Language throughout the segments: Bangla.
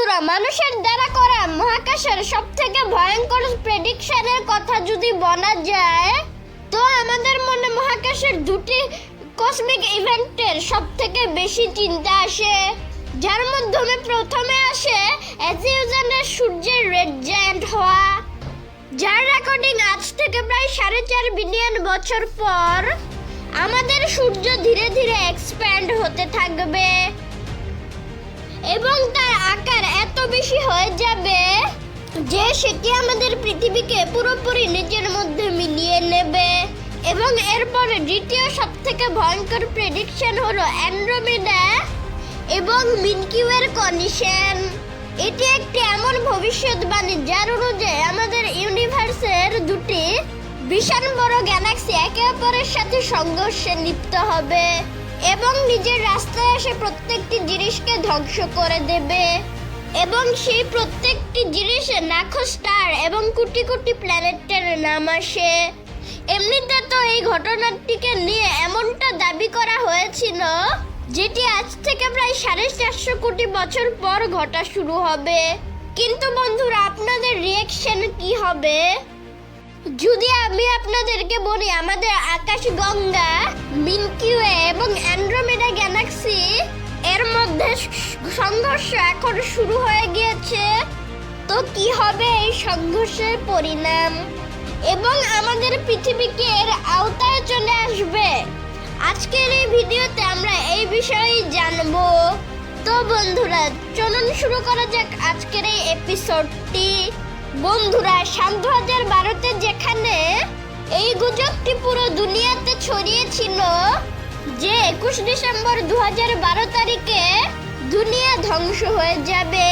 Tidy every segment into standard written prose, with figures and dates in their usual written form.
বন্ধুরা, মানুষের দ্বারা করা মহাকাশের সবথেকে ভয়ঙ্কর প্রেডিকশনের কথা যদি বলা যায়, তো আমাদের মনে মহাকাশের দুটি কসমিক ইভেন্টের সবথেকে বেশি চিন্তা আসে, যার মাধ্যমে প্রথমে আসে অ্যাজিউজানের সূর্যের রেড জায়ান্ট হওয়া, যার রেকর্ডিং আজ থেকে প্রায় 4.5 বিলিয়ন বছর পর আমাদের সূর্য ধীরে ধীরে এক্সপ্যান্ড হতে থাকবে এবং তার আকার এত বেশি হয়ে যাবে যে সেটি আমাদের পৃথিবীকে পুরোপুরি নিজের মধ্যে মিলিয়ে নেবে। এবং এরপরে দ্বিতীয় সবথেকে ভয়ঙ্কর প্রেডিকশন হলো অ্যান্ড্রোমেডা এবং মিল্কি ওয়ের কলিশন। এটি একটি এমন ভবিষ্যৎবাণী যার অনুযায়ী আমাদের ইউনিভার্সের দুটি বিশাল বড় গ্যালাক্সি একে অপরের সাথে সংঘর্ষে লিপ্ত হবে এবং নিজের রাস্তায় এসে প্রত্যেকটি জিনিসকে ধ্বংস করে দেবে এবং সেই প্রত্যেকটি জিনিসে লাখো স্টার এবং কোটি কোটি প্ল্যানেটের নাম আসে। এমনিতে তো এই ঘটনাটিকে নিয়ে এমনটা দাবি করা হয়েছিল যেটি আজ থেকে প্রায় 450 কোটি বছর পর ঘটা শুরু হবে। কিন্তু বন্ধুরা, আপনাদের রিঅ্যাকশন কি হবে যদি আমি আপনাদেরকে বলি আমাদের আকাশগঙ্গা মিল্কি ওয়ে এবং অ্যান্ড্রোমেডা গ্যালাক্সি এর মধ্যে সংঘর্ষ এখন শুরু হয়ে গিয়েছে? তো কি হবে এই সংঘর্ষের পরিণাম এবং আমাদের পৃথিবীকে এর আওতায় চলে আসবে? আজকের এই ভিডিওতে আমরা এই বিষয়েই জানবো। তো বন্ধুরা, চলুন শুরু করা যাক আজকের এই এপিসোডটি। বন্ধুরা, 2012-তে যেখানে এই গুজবটি পুরো দুনিয়াতে ছড়িয়েছিল যে 21 ডিসেম্বর 2012 তারিখে দুনিয়া ধ্বংস হয়ে যাবে,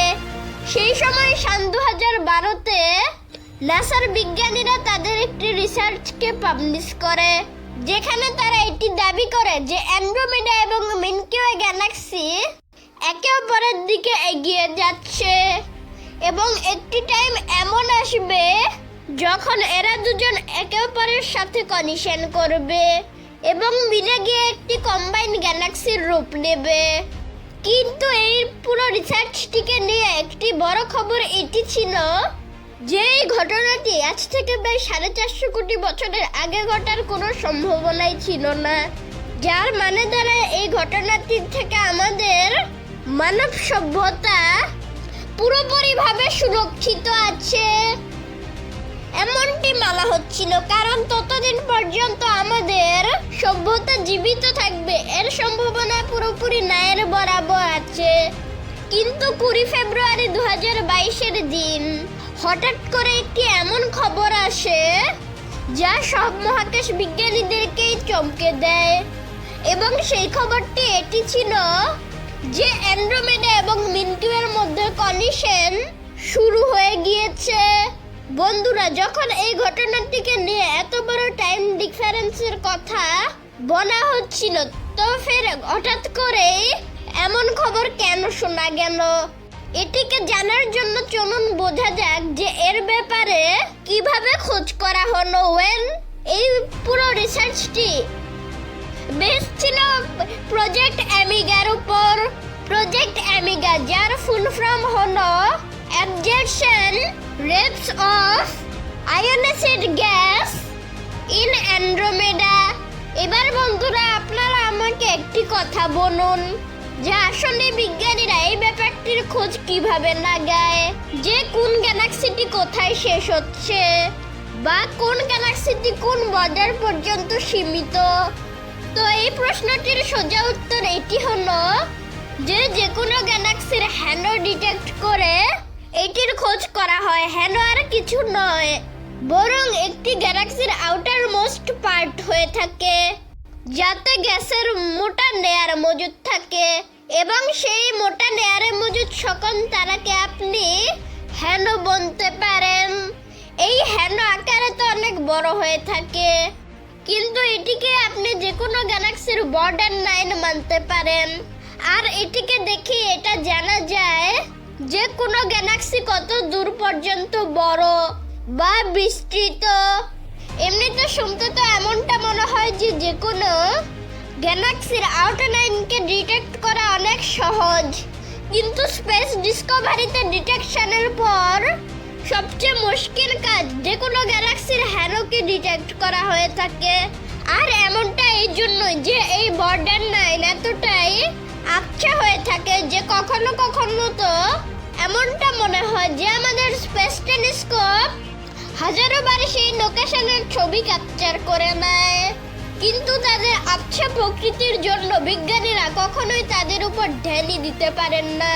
সেই সময় 2012-তে নাসার বিজ্ঞানীরা তাদের একটি রিসার্চকে পাবলিশ করে, যেখানে তারা এটি দাবি করে যে অ্যান্ড্রোমেডা এবং মিল্কি ওয়ে গ্যালাক্সি একে অপরের দিকে এগিয়ে যাচ্ছে এবং একটি টাইম এমন আসবে যখন এরা দুজন একে অপরের সাথে কলিশন করবে এবং মিলে গিয়ে একটি কম্বাইন্ড গ্যালাক্সির রূপ নেবে। কিন্তু এই পুরো রিসার্চটিকে নিয়ে একটি বড় খবর এটি ছিল যে এই ঘটনাটি আজ থেকে প্রায় 450 কোটি বছরের আগে ঘটার কোনো সম্ভাবনাই ছিল না, যার মানে দ্বারা এই ঘটনাটির থেকে আমাদের মানব সভ্যতা পুরোপুরিভাবে সুরক্ষিত আছে এমনটি বলা হচ্ছিল, কারণ ততদিন পর্যন্ত আমাদের সভ্যতা জীবিত থাকবে এর সম্ভাবনা পুরোপুরি নায়ের বরাবর আছে। কিন্তু 20 ফেব্রুয়ারি 2022-এর দিন হঠাৎ করে একটি এমন খবর আসে যা সব মহাকাশ বিজ্ঞানীদেরকেই চমকে দেয় এবং সেই খবরটি এটি ছিল যে অ্যান্ড্রোমেডা এবং মিল্কি ওয়ের মধ্যে কলিশন শুরু হয়ে গিয়েছে। বন্ধুরা, যখন এই ঘটনাটিকে নিয়ে এত বড় টাইম ডিফারেন্সের কথা বলা হচ্ছিল, তো ফের হঠাৎ করে এমন খবর কেন শোনা গেল? এটিকে জানার জন্য চলুন বোঝা যাক যে এর ব্যাপারে কিভাবে খোঁজ করা হলো। এই পুরো রিসার্চটি বেস ছিল প্রজেক্ট অ্যামিগার উপর। প্রজেক্ট অ্যামিগা, যার ফুল ফর্ম হলো absorption rates of ionised gas in Andromeda. এবার বন্ধুরা, আপনারা আমাকে একটি কথা বলুন যে আসলে বিজ্ঞানীরা এই ব্যাপারটির খোঁজ কিভাবে লাগায় যে কোন গ্যালাক্সিটি কোথায় শেষ হচ্ছে বা কোন গ্যালাক্সিটি কোন বর্ডার পর্যন্ত সীমিত? তো এই প্রশ্নটির সোজা উত্তর এটি হলো যে কোনো গ্যালাক্সির হ্যালো ডিটেক্ট করে এটির খোঁজ করা হয়। হ্যালো আর কিছু নয়, বরং একটি গ্যালাক্সির আউটার মোস্ট পার্ট হয়ে থাকে যাতে গ্যাসের মোটা লেয়ার মজুদ থাকে এবং সেই মোটা লেয়ারে মজুদ সকল তারাকে আপনি হ্যালো বলতে পারেন। এই হ্যালো আকারে তো অনেক বড় হয়ে থাকে, কিন্তু এটিকে আপনি যে কোনো গ্যালাক্সির বর্ডার লাইন মানতে পারেন। আর এটিকে দেখে এটা জানা যায় যে কোনো গ্যালাক্সি কত দূর পর্যন্ত বড় বা বিস্তৃত। এমনিতে শুনতে তো এমনটা মনে হয় যে কোনো গ্যালাক্সির আউটার লাইনকে ডিটেক্ট করা অনেক সহজ, কিন্তু স্পেস ডিসকভারিতে ডিটেকশনের পর সবচেয়ে মুশকিল কাজ যে কোনো গ্যালাক্সির হ্যালোকে ডিটেক্ট করা হয়ে থাকে। আর এমনটা এই জন্যই যে এই বর্ডার লাইন এতটাই আবছা হয়ে থাকে যে কখনো কখনো তো এমনটা মনে হয় যে আমাদের স্পেস টেলিস্কোপ হাজারো বার সেই লোকেশনের ছবি ক্যাপচার করে নেয়। কিন্তু তাদের আবছা প্রকৃতির জন্য বিজ্ঞানীরা কখনোই তাদের উপর ঢেলি দিতে পারেন না।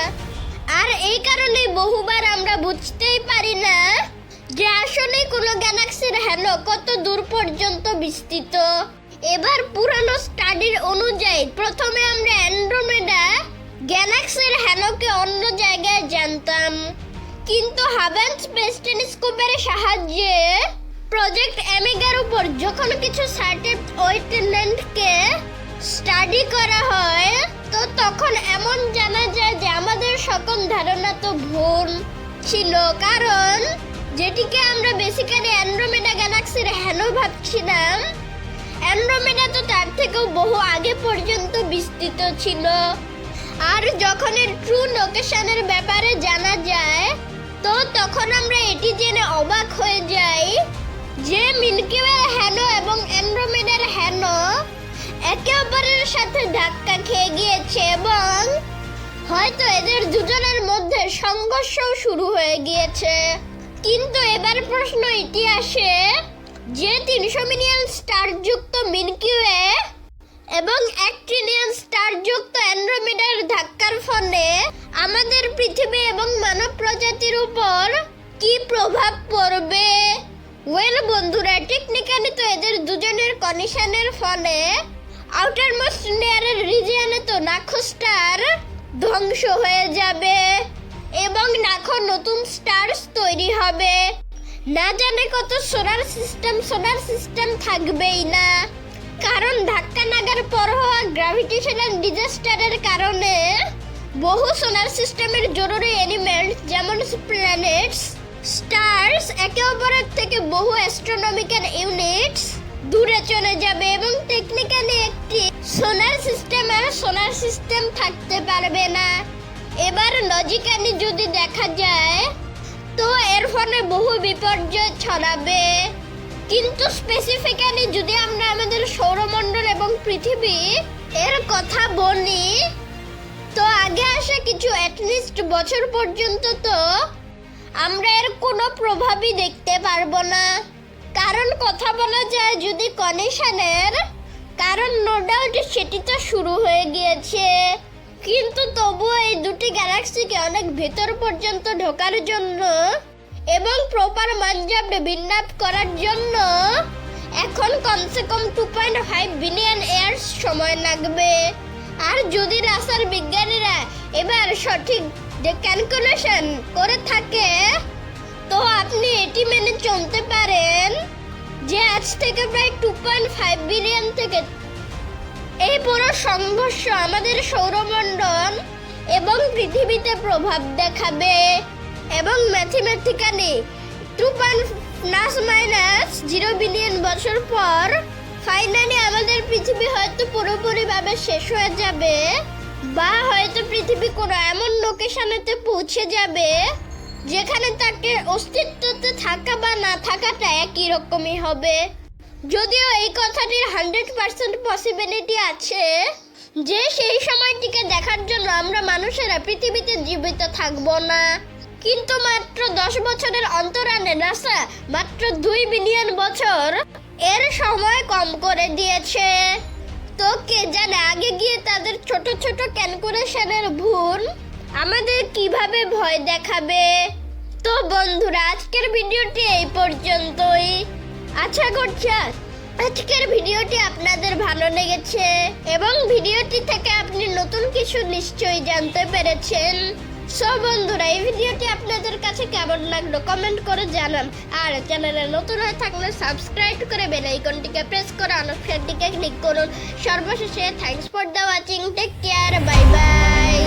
আর এই কারণেই বহুবার আমরা বুঝতেই পারি না যে আসলে কোনো গ্যালাক্সির হ্যালো কত দূর পর্যন্ত বিস্তৃত। এবার পুরানো স্টাডির অনুযায়ী প্রথমে আমরা অ্যান্ড্রোমেডা গ্যালাক্সির হ্যালোকে অন্য জায়গায় জানতাম, কিন্তু হাবেল স্পেস টেলিস্কোপের সাহায্যে প্রজেক্ট অ্যামিগার উপর যখন কিছু সার্টেন ওয়েটল্যান্ডকে স্টাডি করা হয় তো তখন এমন জানা যায় যে আমাদের সকল ধারণা তো ভুল ছিল, কারণ যেটিকে আমরা বেসিক্যালি অ্যান্ড্রোমেডা গ্যালাক্সির হ্যালো ভাবছিলাম, অ্যান্ড্রোমেডা তো তার থেকেও বহু আগে পর্যন্ত বিস্তৃত ছিল। আর যখন এর ট্রু লোকেশনের ব্যাপারে জানা যায় তো তখন আমরা এটি জেনে অবাক হয়ে যাই যে মিল্কি ওয়ের হ্যালো এবং অ্যান্ড্রোমেডার হ্যালো একে অপরের সাথে ধাক্কা খেয়ে গিয়েছে এবং হয়তো এদের দুজনের মধ্যে সংঘর্ষও শুরু হয়ে গিয়েছে। কিন্তু এবার প্রশ্ন এটি আসে যে 300 মিলিয়ন স্টার যুক্ত মিল্কি ওয়ে এবং 1 ট্রিলিয়ন স্টার যুক্ত অ্যান্ড্রোমেডার ধাক্কার ফলে আমাদের পৃথিবী এবং মানব প্রজাতির উপর কি প্রভাব পড়বে। ওয়েল বন্ধুরা, টেকনিক্যালি তো এদের দুজনের কলিশনের ফলে আউটার মোস্ট লেয়ারের রিজিয়নে তো লাখো স্টার ধ্বংস হয়ে যাবে এবং লাখো নতুন স্টারস তৈরি হবে। না জানে কত সোলার সিস্টেম থাকবেই না, কারণ ধাক্কা লাগার পর হওয়া গ্র্যাভিটেশনাল ডিজাস্টারের কারণে বহু সোলার সিস্টেমের জরুরি এলিমেন্ট যেমন প্ল্যানেটস, স্টারস একে অপরের থেকে বহু অ্যাস্ট্রোনমিক্যাল ইউনিটস দূরে চলে যাবে এবং টেকনিক্যালি একটি সোলার সিস্টেম থাকতে পারবে না। এবার লজিক্যালি যদি দেখা যায় তো এর ফলে বহু বিপর্যয় ছড়াবে, কিন্তু স্পেসিফিক্যালি যদি আমরা আমাদের সৌরমণ্ডল এবং পৃথিবী এর কথা বলি তো আগে আসা কিছু অ্যাটলিস্ট বছর পর্যন্ত তো আমরা এর কোনো প্রভাবই দেখতে পারবো না। কারণ কথা বলা যায় যদি কলিশনের, কারণ নো ডাউট সেটি তো শুরু হয়ে গিয়েছে, কিন্তু তবুও এই দুটি গ্যালাক্সিকে অনেক ভেতর পর্যন্ত ঢোকার জন্য এবং প্রপার মানজাব বিল্ড করার জন্য এখন কমসে কম 2.5 বিলিয়ন ইয়ার্স সময় লাগবে। আর যদি নাসার বিজ্ঞানীরা এবার সঠিক ক্যালকুলেশন করে থাকে তো আপনি এটি মেনে চলতে পারেন যে আজ থেকে প্রায় 2.5 বিলিয়ন থেকে এই পুরো সংঘর্ষ আমাদের সৌরমণ্ডল এবং পৃথিবীতে প্রভাব দেখাবে এবং ম্যাথমেটিক্যালি 2.0 বিলিয়ন বছর পর ফাইনালি আমাদের পৃথিবী হয়তো পুরোপুরিভাবে শেষ হয়ে যাবে, বা হয়তো পৃথিবী কোনো এমন লোকেশনেতে পৌঁছে যাবে যেখানে তাকে অস্তিত্বতে থাকা বা না থাকাটা একই রকমই হবে। যদিও এই কথাটির 100% পসিবিলিটি আছে যে সেই সময়টিকে দেখার জন্য আমরা মানুষেরা পৃথিবীতে জীবিত থাকবো না, কিন্তু মাত্র 10 বছরের অন্তরালে নাসা মাত্র 2 বিলিয়ন বছর এর সময় কম করে দিয়েছে। তো কে জানে আগে গিয়ে তাদের ছোট ছোট ক্যালকুলেশনের ভুল আমাদের কিভাবে ভয় দেখাবে। তো বন্ধুরা, আজকের ভিডিওটি এই পর্যন্তই। আশা করছি আজকের ভিডিওটি আপনাদের ভালো লেগেছে এবং ভিডিওটি থেকে আপনি নতুন কিছু নিশ্চয়ই জানতে পেরেছেন। সো বন্ধুরা, এই ভিডিওটি আপনাদের কাছে কেমন লাগলো কমেন্ট করে জানান, আর চ্যানেলে নতুন হয়ে থাকলে সাবস্ক্রাইব করে বেল আইকনটিকে প্রেস করে অল অপশনটিকে ক্লিক করুন। সর্বশেষে thanks for the watching, take care, bye by.